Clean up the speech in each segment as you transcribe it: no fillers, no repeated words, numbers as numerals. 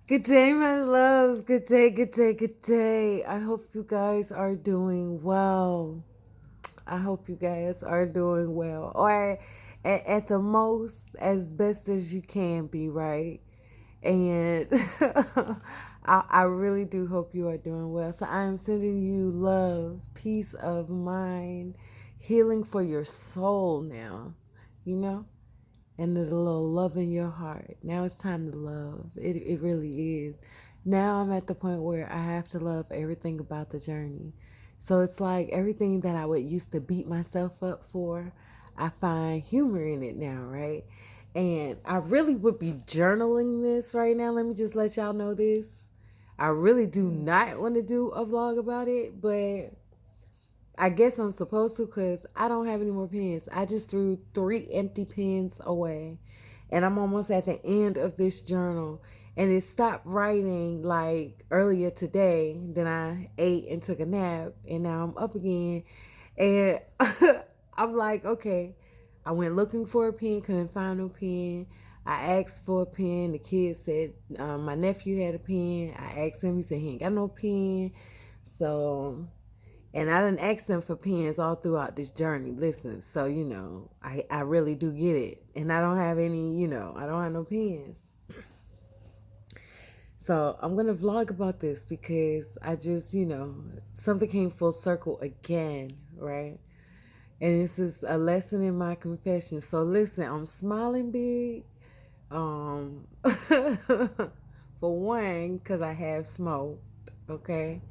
Good day, my loves. Good day, good day, good day. I hope you guys are doing well. I hope you guys are doing well, or at the most, as best as you can be, right? And I really do hope you are doing well. So I am sending you love, peace of mind, healing for your soul now, you know? And a little love in your heart. Now it's time to love. It really is. Now I'm at the point where I have to love everything about the journey. So it's like everything that I would used to beat myself up for, I find humor in it now, right? And I really would be journaling this right now. Let me just let y'all know this. I really do not want to do a vlog about it, but I guess I'm supposed to because I don't have any more pens. I just threw 3 empty pens away. And I'm almost at the end of this journal. And it stopped writing like earlier today. Then I ate and took a nap. And now I'm up again. And I'm like, okay. I went looking for a pen, couldn't find no pen. I asked for a pen. The kid said my nephew had a pen. I asked him. He said he ain't got no pen. So and I didn't ask them for pens all throughout this journey. Listen, so I really do get it. And I don't have any, I don't have no pens. So I'm gonna vlog about this because I just, something came full circle again, right? And this is a lesson in my confession. So listen, I'm smiling big. Um for one, because I have smoked, okay?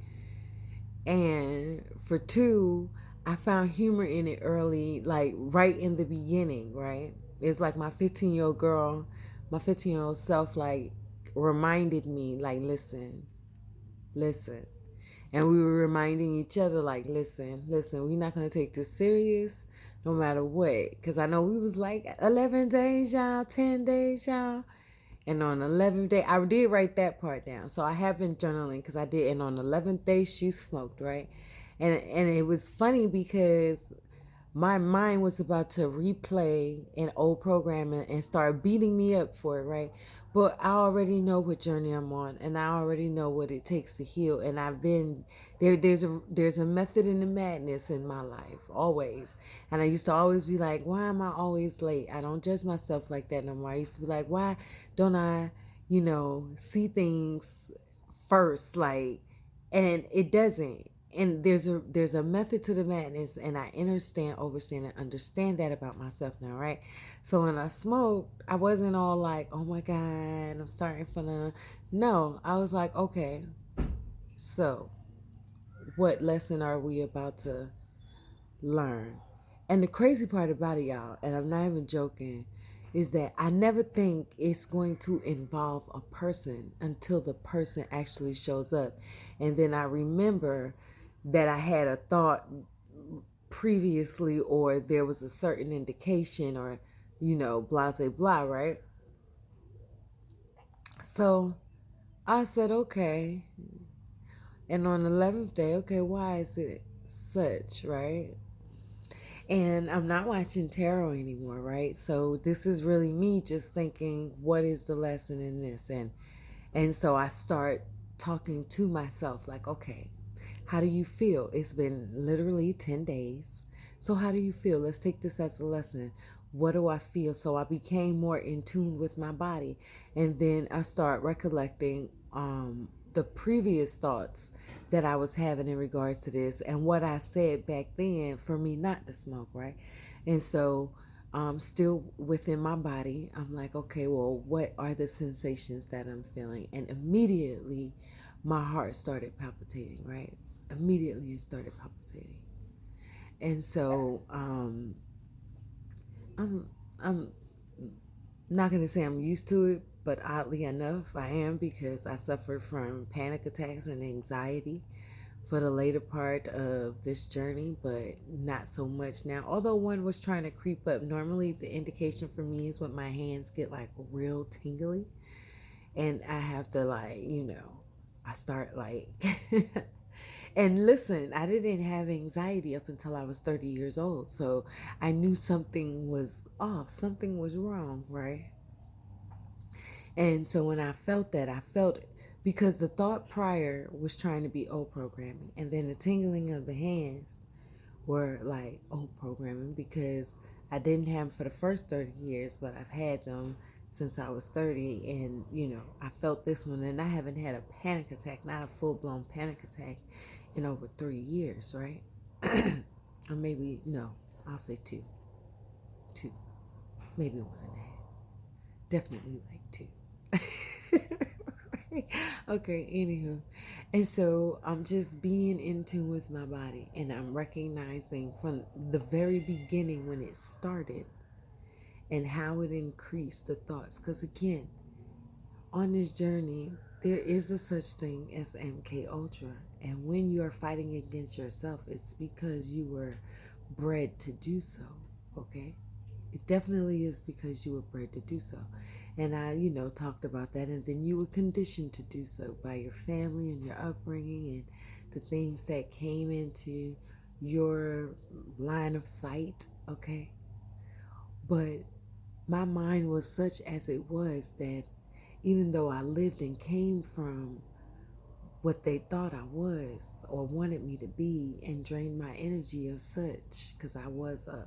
And for two, I found humor in it early, like right in the beginning, right? It's like my 15-year-old girl, my 15-year-old self, like reminded me, like, listen, listen. And we were reminding each other, like, listen, we're not going to take this serious no matter what. Because I know we was like 11 days, y'all, 10 days, y'all. And on the 11th day, I did write that part down. So I have been journaling because I did. And on the 11th day, she smoked, right? And it was funny because my mind was about to replay an old program and start beating me up for it, right? But I already know what journey I'm on, and I already know what it takes to heal. And I've been there. There's a method in the madness in my life, always. And I used to always be like, why am I always late? I don't judge myself like that no more. I used to be like, why don't I, see things first, like, and it doesn't. And there's a method to the madness, and I understand, overstand, and understand that about myself now, right? So when I smoked, I wasn't all like, oh my god, I'm starting from the. No, I was like, okay, so what lesson are we about to learn? And the crazy part about it, y'all, and I'm not even joking, is that I never think it's going to involve a person until the person actually shows up. And then I remember that I had a thought previously, or there was a certain indication, or, blah, blah, blah, right? So I said, okay. And on the 11th day, okay, why is it such, right? And I'm not watching tarot anymore, right? So this is really me just thinking, what is the lesson in this? And so I start talking to myself like, okay, how do you feel? It's been literally 10 days. So how do you feel? Let's take this as a lesson. What do I feel? So I became more in tune with my body. And then I start recollecting the previous thoughts that I was having in regards to this and what I said back then for me not to smoke, right? And so still within my body, I'm like, okay, well, what are the sensations that I'm feeling? And immediately my heart started palpitating, right? Immediately it started palpitating. And so I'm I'm not going to say I'm used to it, but oddly enough, I am, because I suffered from panic attacks and anxiety for the later part of this journey, but not so much now. Although one was trying to creep up. Normally, the indication for me is when my hands get like real tingly, and I have to, like, I start like. And listen, I didn't have anxiety up until I was 30 years old. So I knew something was off, something was wrong, right? And so when I felt that, I felt because the thought prior was trying to be old programming, and then the tingling of the hands were like old programming because I didn't have them for the first 30 years, but I've had them since I was 30. And, I felt this one, and I haven't had a panic attack, not a full blown panic attack, in over 3 years, right? Or maybe, no, I'll say two, maybe one and a half. Definitely like two. Okay, anywho. And so I'm just being in tune with my body, and I'm recognizing from the very beginning when it started and how it increased the thoughts. Because again, on this journey, there is a such thing as MK Ultra. And when you are fighting against yourself, it's because you were bred to do so. Okay? It definitely is because you were bred to do so. And I, talked about that. And then you were conditioned to do so by your family and your upbringing and the things that came into your line of sight. Okay? But my mind was such as it was that even though I lived and came from what they thought I was or wanted me to be and drained my energy of such, because I was a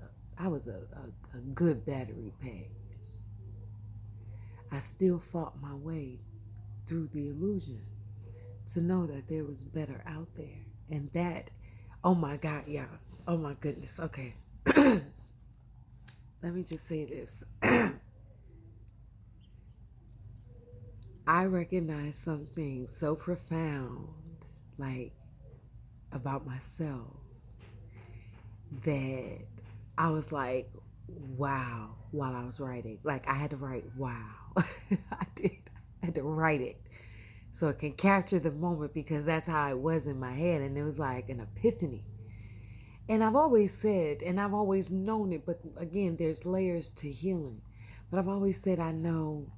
good battery pack. I still fought my way through the illusion to know that there was better out there. And that, oh my God, yeah. Oh my goodness. Okay. Let me just say this. I recognize something so profound, like about myself, that I was like, wow, while I was writing. Like, I had to write, wow. I did. I had to write it so it can capture the moment because that's how it was in my head. And it was like an epiphany. And I've always said, and I've always known it, but again, there's layers to healing. But I've always said, I know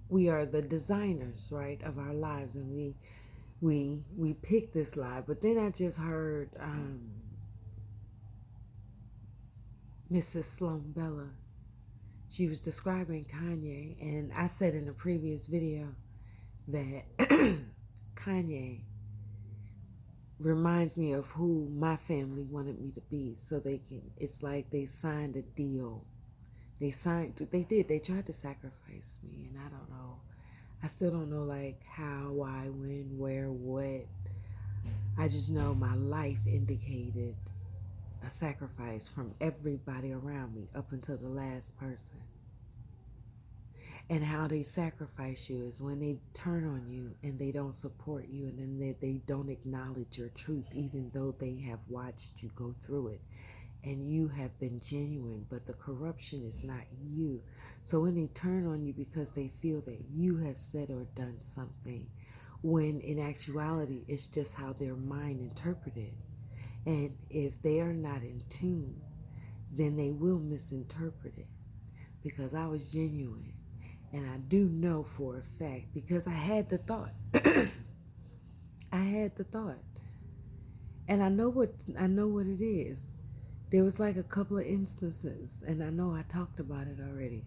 we are the designers, right, of our lives, and we pick this life. But then I just heard Mrs. Sloan Bella. She was describing Kanye, and I said in a previous video that Kanye reminds me of who my family wanted me to be, so they can. It's like they signed a deal. They tried to sacrifice me, and I don't know. I still don't know like how, why, when, where, what. I just know my life indicated a sacrifice from everybody around me up until the last person. And how they sacrifice you is when they turn on you and they don't support you, and then they don't acknowledge your truth, even though they have watched you go through it. And you have been genuine, but the corruption is not you. So when they turn on you because they feel that you have said or done something, when in actuality it's just how their mind interpreted. And if they are not in tune, then they will misinterpret it. Because I was genuine. And I do know for a fact because I had the thought. I had the thought. And I know what it is. There was like a couple of instances, and I know I talked about it already.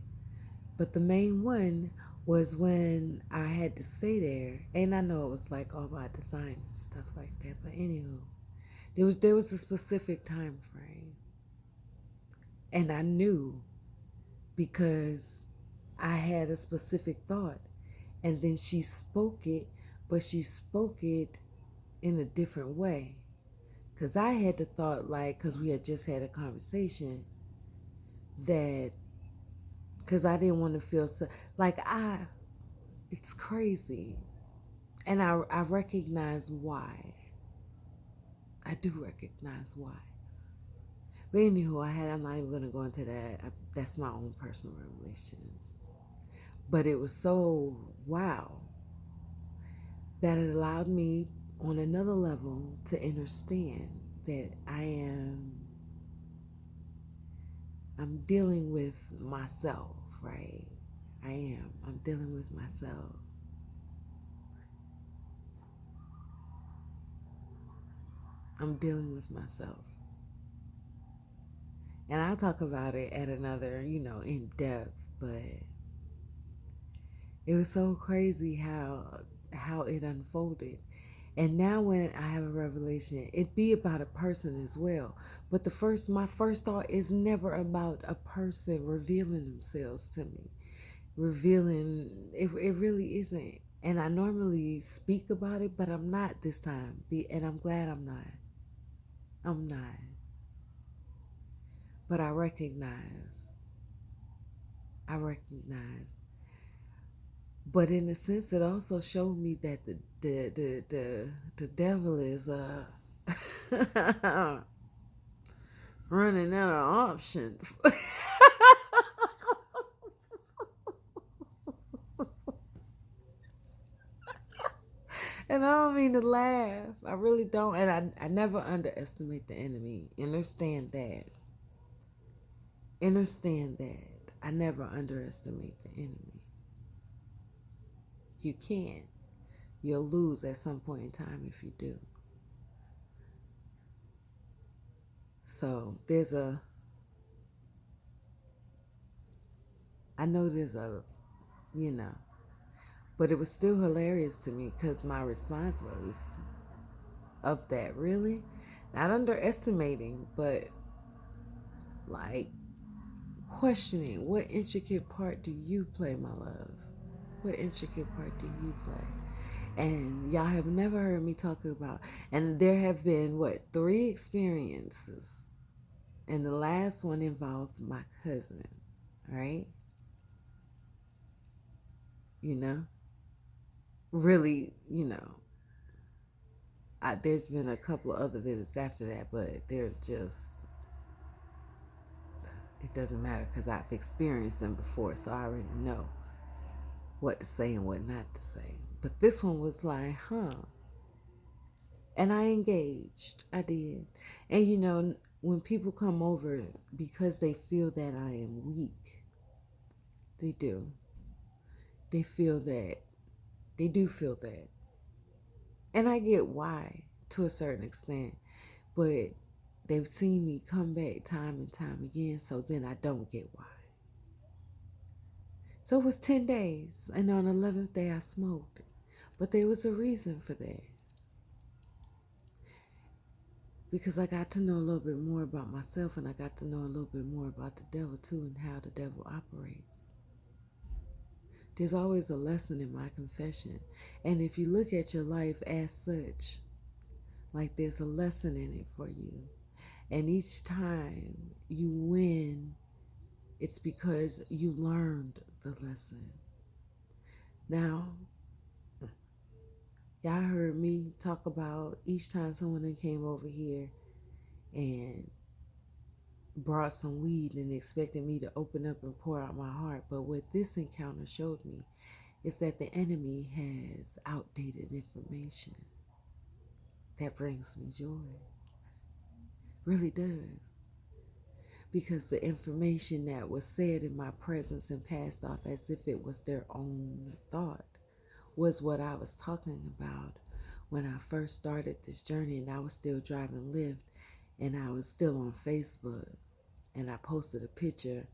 But the main one was when I had to stay there, and I know it was like all by design and stuff like that. But anywho, there was a specific time frame, and I knew because I had a specific thought, and then she spoke it, but she spoke it in a different way. Because I had the thought, like, because we had just had a conversation, that, because I didn't want to feel so, like, it's crazy. And I recognize why. I do recognize why. But anywho, I'm not even going to go into that. That's my own personal revelation. But it was so wow that it allowed me on another level to understand that I'm dealing with myself, right? I'm dealing with myself. I'm dealing with myself. And I'll talk about it at another, in depth, but It was so crazy how it unfolded. And now when I have a revelation, it be about a person as well. But my first thought is never about a person revealing themselves to me. It really isn't. And I normally speak about it, but I'm not this time. And I'm glad I'm not. I'm not. But I recognize. I recognize. But in a sense, it also showed me that the devil is running out of options. And I don't mean to laugh. I really don't. And I never underestimate the enemy. Understand that. Understand that. I never underestimate the enemy. You can't. You'll lose at some point in time if you do. So I know you know, but it was still hilarious to me because my response was of that, really? Not underestimating, but like questioning, what intricate part do you play, my love? What intricate part do you play? And y'all have never heard me talk about, and there have been, three experiences. And the last one involved my cousin, right? You know? Really, there's been a couple of other visits after that, but they're just, it doesn't matter because I've experienced them before, so I already know what to say and what not to say. But this one was like, huh. And I engaged. I did. And when people come over because they feel that I am weak, they do. They feel that. They do feel that. And I get why to a certain extent. But they've seen me come back time and time again, so then I don't get why. So it was 10 days, and on the 11th day I smoked. But there was a reason for that. Because I got to know a little bit more about myself, and I got to know a little bit more about the devil too, and how the devil operates. There's always a lesson in my confession. And if you look at your life as such, like there's a lesson in it for you. And each time you win, it's because you learned the lesson. Now, y'all heard me talk about each time someone came over here and brought some weed and expected me to open up and pour out my heart. But what this encounter showed me is that the enemy has outdated information. That brings me joy. Really does. Because the information that was said in my presence and passed off as if it was their own thought was what I was talking about when I first started this journey, and I was still driving Lyft, and I was still on Facebook, and I posted a picture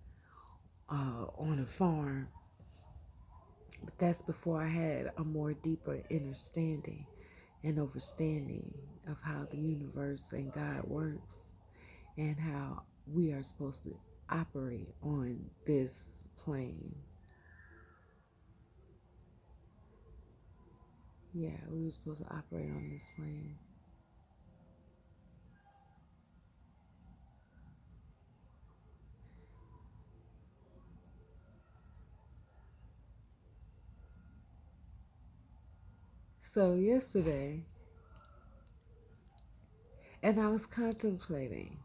on a farm. But that's before I had a more deeper understanding and understanding of how the universe and God works, and how we are supposed to operate on this plane. Yeah, we were supposed to operate on this plane. So yesterday, and I was contemplating.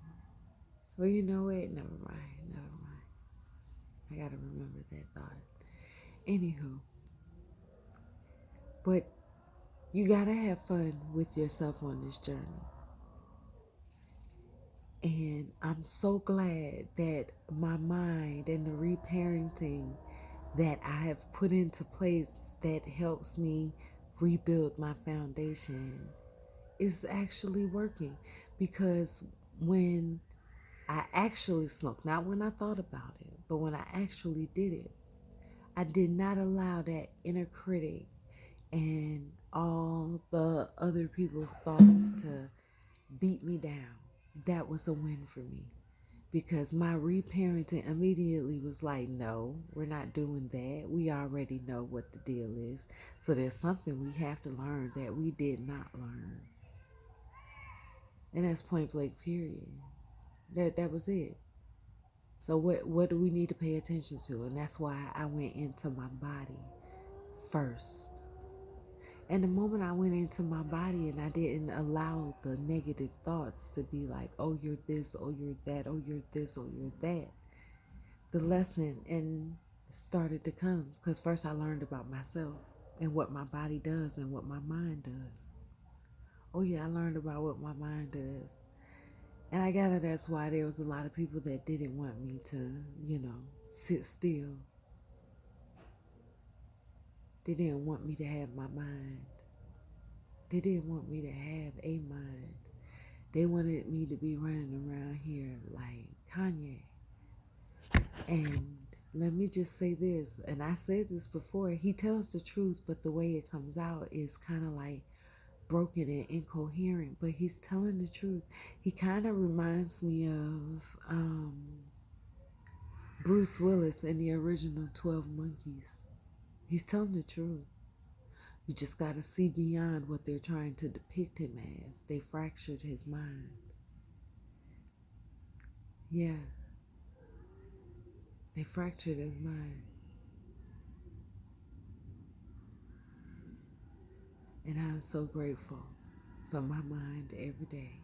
Well, you know what? Never mind. Never mind. I gotta remember that thought. Anywho, but you gotta have fun with yourself on this journey. And I'm so glad that my mind and the reparenting that I have put into place that helps me rebuild my foundation is actually working. Because when I actually smoked, not when I thought about it, but when I actually did it, I did not allow that inner critic and all the other people's thoughts to beat me down. That was a win for me because my reparenting immediately was like, no, we're not doing that. We already know what the deal is. So there's something we have to learn that we did not learn. And that's point blank, period. That was it. So what do we need to pay attention to? And that's why I went into my body first. And the moment I went into my body and I didn't allow the negative thoughts to be like, oh, you're this, oh, you're that, oh, you're this, oh, you're that, the lesson and started to come. Because first I learned about myself and what my body does and what my mind does. Oh, yeah, I learned about what my mind does. And I gather that's why there was a lot of people that didn't want me to, sit still. They didn't want me to have my mind. They didn't want me to have a mind. They wanted me to be running around here like Kanye. And let me just say this, and I said this before, he tells the truth, but the way it comes out is kind of like broken and incoherent, but he's telling the truth. He kind of reminds me of Bruce Willis in the original 12 Monkeys. He's telling the truth. You just got to see beyond what they're trying to depict him as. They fractured his mind. Yeah, they fractured his mind. And I'm so grateful for my mind every day.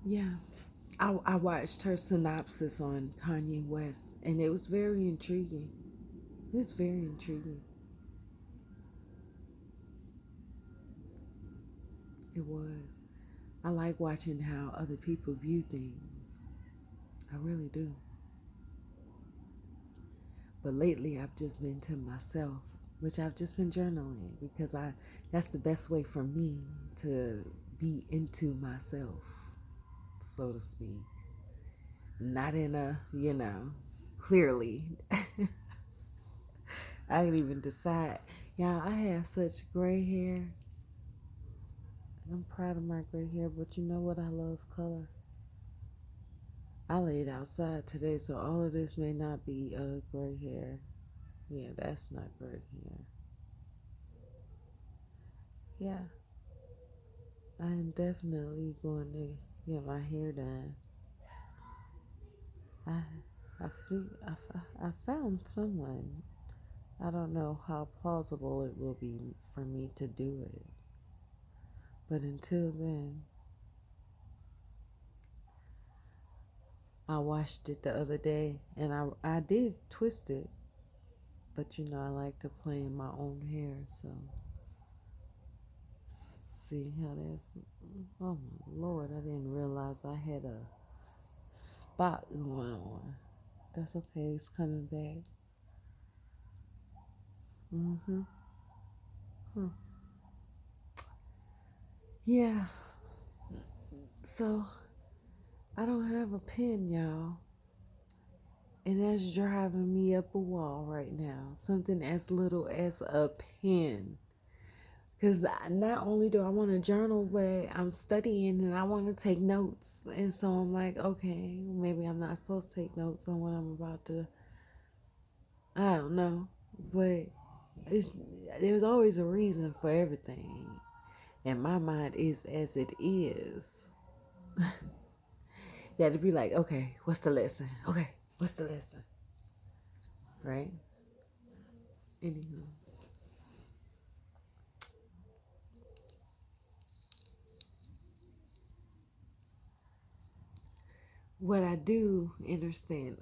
Yeah, I watched her synopsis on Kanye West, and it was very intriguing. It's very intriguing. It was. I like watching how other people view things. I really do. But lately I've just been to myself, which I've just been journaling because that's the best way for me to be into myself, so to speak. Not in a, clearly. I didn't even decide. Yeah, I have such gray hair. I'm proud of my gray hair, but you know what? I love color. I laid outside today, so all of this may not be gray hair. Yeah, that's not gray hair. Yeah, I am definitely going to get my hair done. I I found someone. I don't know how plausible it will be for me to do it, but until then, I washed it the other day, and I did twist it, but I like to play in my own hair, so see how that's. Oh my Lord, I didn't realize I had a spot going on. That's okay, it's coming back. Mm-hmm. Huh. Yeah, so I don't have a pen, y'all. And that's driving me up a wall right now. Something as little as a pen. Because not only do I want to journal, but I'm studying and I want to take notes. And so I'm like, okay, maybe I'm not supposed to take notes on what I'm about to. I don't know. But there's always a reason for everything. And my mind is as it is. Yeah, to be like, okay, what's the lesson? Okay, what's the lesson? Right? Anywho. What I do understand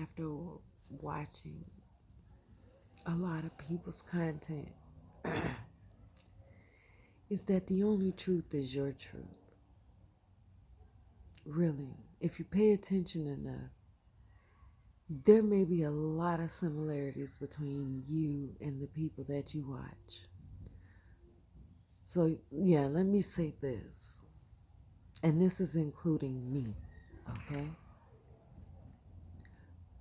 after watching a lot of people's content is that the only truth is your truth. Really, if you pay attention enough, there may be a lot of similarities between you and the people that you watch. So, yeah, let me say this, and this is including me, okay?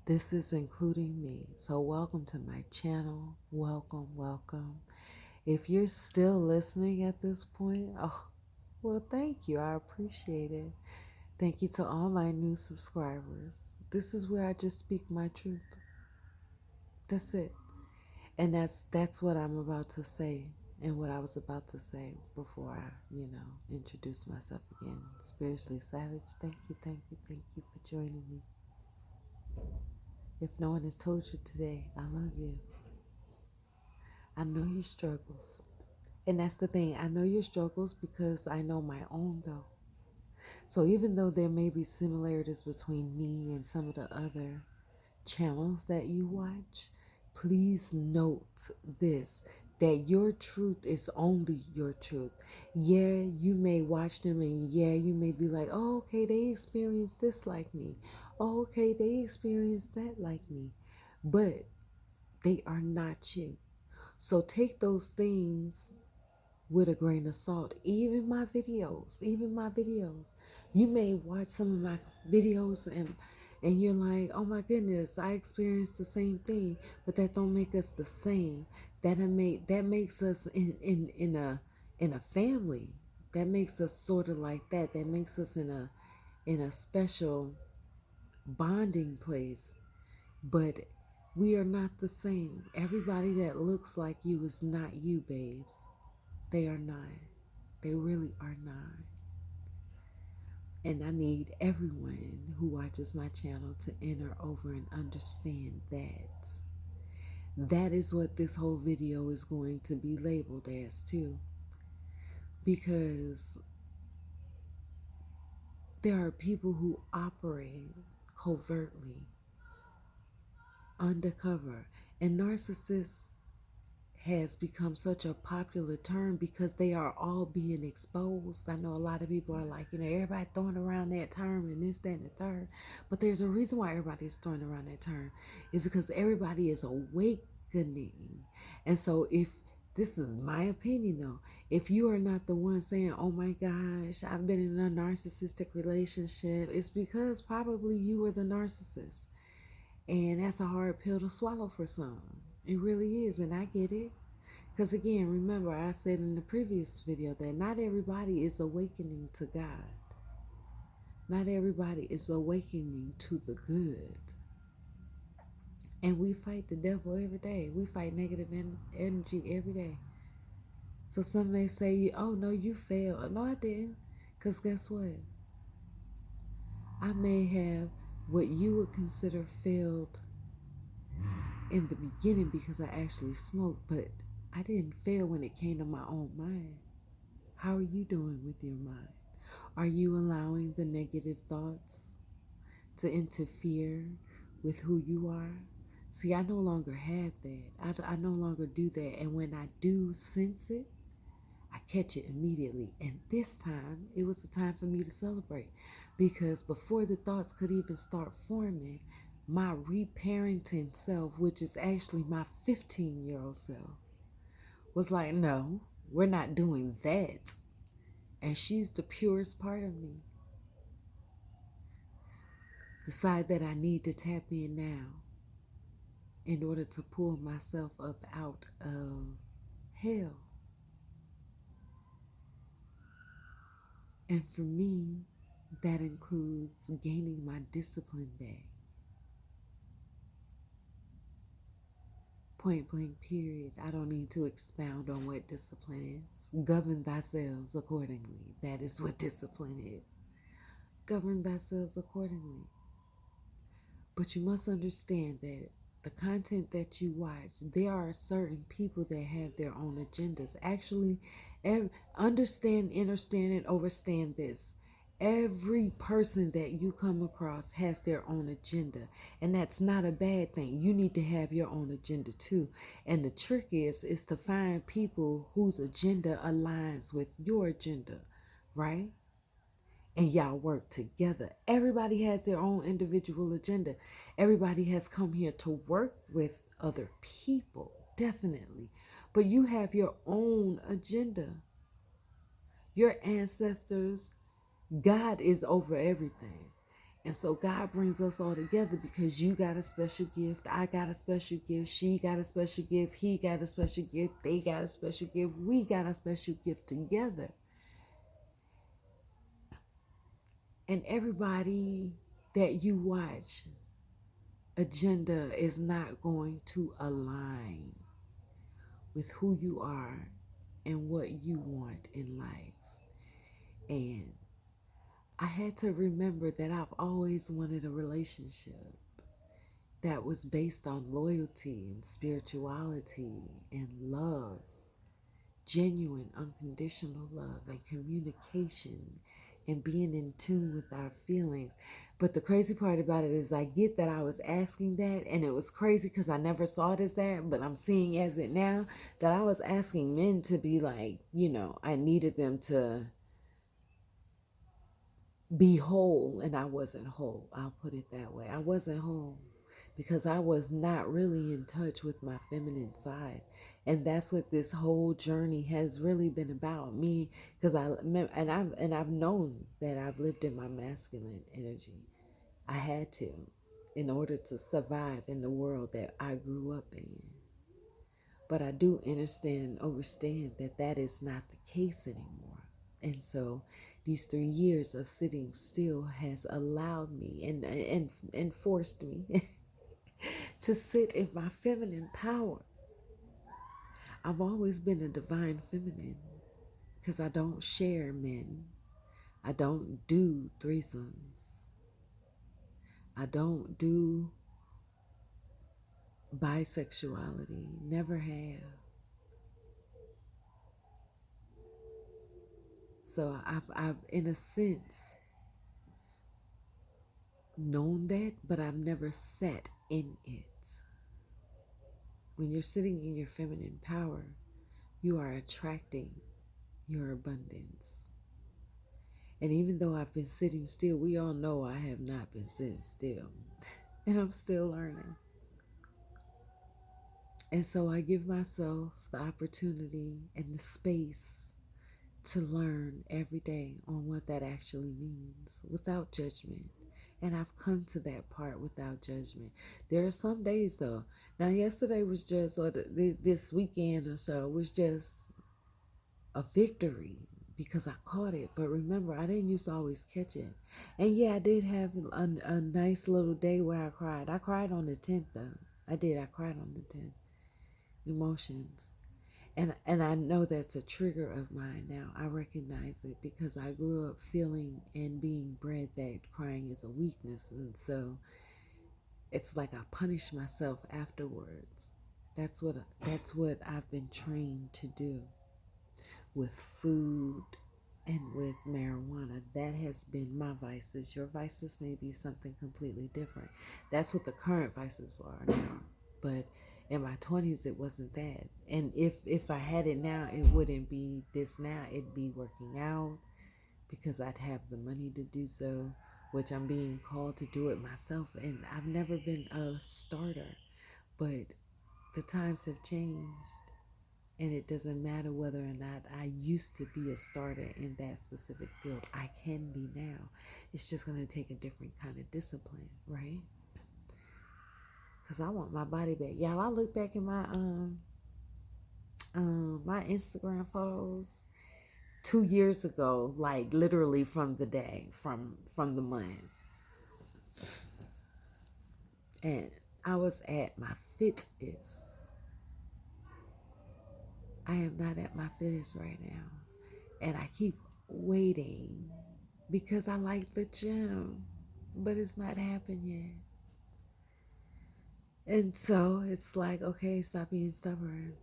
This is including me. So, welcome to my channel. Welcome, welcome. If you're still listening at this point, oh, well, thank you. I appreciate it. Thank you to all my new subscribers. This is where I just speak my truth. That's it. And that's what I'm about to say and what I was about to say before I introduce myself again. Spiritually Savage, thank you, thank you, thank you for joining me. If no one has told you today, I love you. I know your struggles. And that's the thing. I know your struggles because I know my own, though. So even though there may be similarities between me and some of the other channels that you watch, please note this, that your truth is only your truth. Yeah, you may watch them and yeah, you may be like, oh, okay, they experienced this like me. Oh, okay, they experienced that like me. But they are not you. So take those things with a grain of salt. Even my videos. You may watch some of my videos and you're like, oh my goodness, I experienced the same thing, but that don't make us the same. That makes us in a family. That makes us sort of like that. That makes us in a special bonding place. But we are not the same. Everybody that looks like you is not you, babes. They are not. They really are not. And I need everyone who watches my channel to enter over and understand that. That is what this whole video is going to be labeled as too. Because there are people who operate covertly, undercover, and narcissists has become such a popular term because they are all being exposed. I know a lot of people are like, everybody throwing around that term and this, that, and the third. But there's a reason why everybody's throwing around that term. It's because everybody is awakening. And so if this is my opinion though, if you are not the one saying, oh my gosh, I've been in a narcissistic relationship, it's because probably you were the narcissist. And that's a hard pill to swallow for some. It really is, and I get it. Because again, remember, I said in the previous video that not everybody is awakening to God. Not everybody is awakening to the good. And we fight the devil every day. We fight negative energy every day. So some may say, oh, no, you failed. No, I didn't. Because guess what? I may have what you would consider failed in the beginning because I actually smoked, but I didn't fail when it came to my own mind. How are you doing with your mind? Are you allowing the negative thoughts to interfere with who you are? See, I no longer have that. I no longer do that. And when I do sense it, I catch it immediately. And this time, it was a time for me to celebrate because before the thoughts could even start forming, my reparenting self, which is actually my 15-year-old self, was like, no, we're not doing that. And she's the purest part of me. Decide that I need to tap in now in order to pull myself up out of hell. And for me, that includes gaining my discipline back. Point blank, period. I don't need to expound on what discipline is. Govern thyself accordingly. That is what discipline is. Govern thyself accordingly. But you must understand that the content that you watch, there are certain people that have their own agendas. Actually, understand, and overstand this. Every person that you come across has their own agenda, and that's not a bad thing. You need to have your own agenda too. And the trick is to find people whose agenda aligns with your agenda, right? And y'all work together. Everybody has their own individual agenda. Everybody has come here to work with other people, definitely. But you have your own agenda. Your ancestors, God is over everything. And so God brings us all together because you got a special gift, I got a special gift, she got a special gift, he got a special gift, they got a special gift, we got a special gift together. And everybody that you watch agenda is not going to align with who you are and what you want in life. And I had to remember that I've always wanted a relationship that was based on loyalty and spirituality and love, genuine, unconditional love and communication and being in tune with our feelings. But the crazy part about it is I get that I was asking that, and it was crazy because I never saw it as that, but I'm seeing as it now, that I was asking men to be like, I needed them to be whole, and I wasn't whole. I'll put it that way. I wasn't whole because I was not really in touch with my feminine side. And that's what this whole journey has really been about me, because I've known that I've lived in my masculine energy. I had to, in order to survive in the world that I grew up in. But I do understand and understand that that is not the case anymore. And so these 3 years of sitting still has allowed me and forced me to sit in my feminine power. I've always been a divine feminine because I don't share men. I don't do threesomes. I don't do bisexuality. Never have. So I've in a sense known that, but I've never sat in it. When you're sitting in your feminine power, you are attracting your abundance. And even though I've been sitting still, we all know I have not been sitting still. And I'm still learning. And so I give myself the opportunity and the space to learn every day on what that actually means without judgment. And I've come to that part without judgment. There are some days though. Now, yesterday was just, or this weekend or so, was just a victory because I caught it. But remember, I didn't used to always catch it. And yeah, I did have a nice little day where I cried. I cried on the 10th though. I did. I cried on the 10th. Emotions. And I know that's a trigger of mine now. I recognize it because I grew up feeling and being bred that crying is a weakness. And so it's like I punish myself afterwards. That's what I've been trained to do with food and with marijuana. That has been my vices. Your vices may be something completely different. That's what the current vices are now. But in my 20s, it wasn't that. And if I had it now, it wouldn't be this now. It'd be working out because I'd have the money to do so, which I'm being called to do it myself. And I've never been a starter, but the times have changed. And it doesn't matter whether or not I used to be a starter in that specific field. I can be now. It's just going to take a different kind of discipline, right? Because I want my body back. Y'all, I look back at my Instagram photos 2 years ago, like literally from the day, from the month. And I was at my fittest. I am not at my fittest right now. And I keep waiting because I like the gym, but it's not happened yet. And so it's like, okay, stop being stubborn.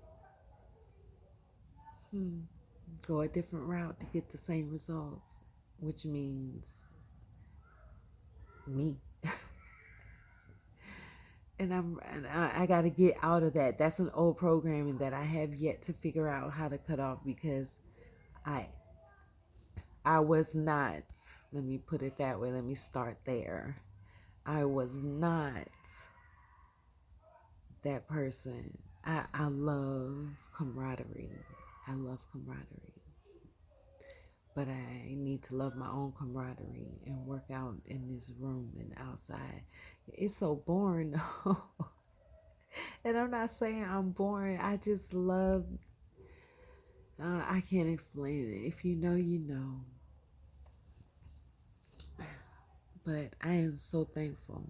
Go a different route to get the same results, which means me. And I got to get out of that. That's an old programming that I have yet to figure out how to cut off because I I was not, let me put it that way, let me start there. I was not that person. I love camaraderie. I love camaraderie. but I need to love my own camaraderie and work out in this room and outside. It's so boring though. And I'm not saying I'm boring. I just love, I can't explain it. If you know, you know. But I am so thankful.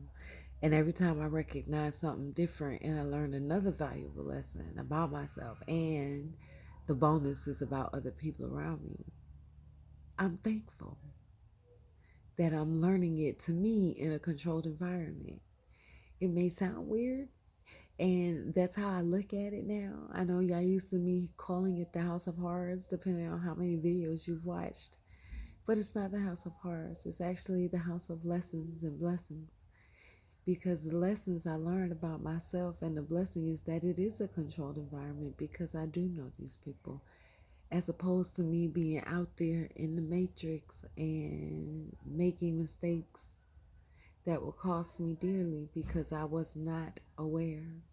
And every time I recognize something different and I learn another valuable lesson about myself and the bonuses about other people around me, I'm thankful that I'm learning it to me in a controlled environment. It may sound weird, and that's how I look at it now. I know y'all used to me calling it the House of Horrors, depending on how many videos you've watched. But it's not the House of Horrors. It's actually the House of Lessons and Blessings. Because the lessons I learned about myself and the blessing is that it is a controlled environment because I do know these people. As opposed to me being out there in the matrix and making mistakes that will cost me dearly because I was not aware.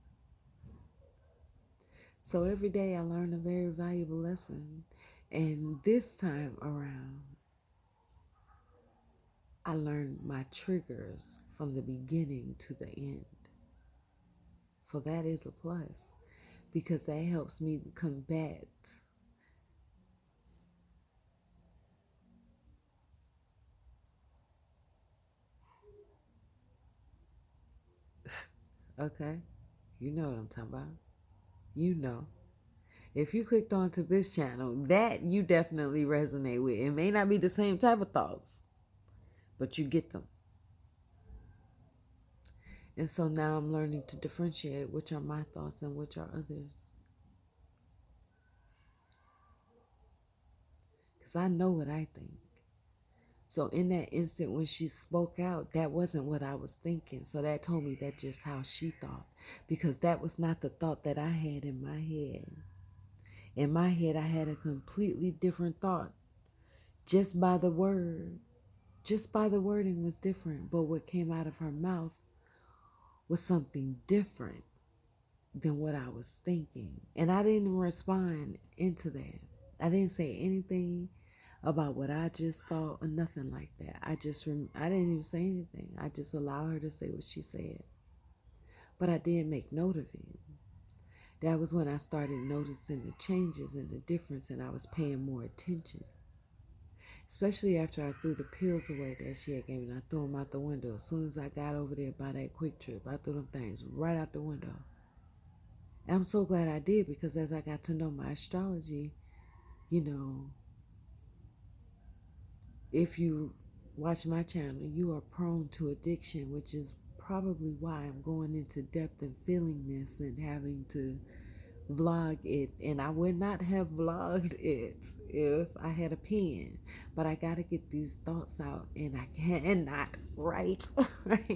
So every day I learn a very valuable lesson. And this time around, I learned my triggers from the beginning to the end. So that is a plus because that helps me combat. Okay? You know what I'm talking about. You know. If you clicked onto this channel, that you definitely resonate with. It may not be the same type of thoughts, but you get them. And so now I'm learning to differentiate which are my thoughts and which are others. Because I know what I think. So in that instant when she spoke out, that wasn't what I was thinking. So that told me that just how she thought. Because that was not the thought that I had in my head. In my head, I had a completely different thought. Just by the word. Just by the wording was different. But what came out of her mouth was something different than what I was thinking. And I didn't respond into that. I didn't say anything about what I just thought or nothing like that. I didn't even say anything. I just allowed her to say what she said. But I did make note of it. That was when I started noticing the changes and the difference, and I was paying more attention. Especially after I threw the pills away that she had given me. I threw them out the window. As soon as I got over there by that Quick Trip, I threw them things right out the window. And I'm so glad I did because as I got to know my astrology, you know, if you watch my channel, you are prone to addiction, which is probably why I'm going into depth and feeling this and having to vlog it. And I would not have vlogged it if I had a pen, but I got to get these thoughts out and I cannot write right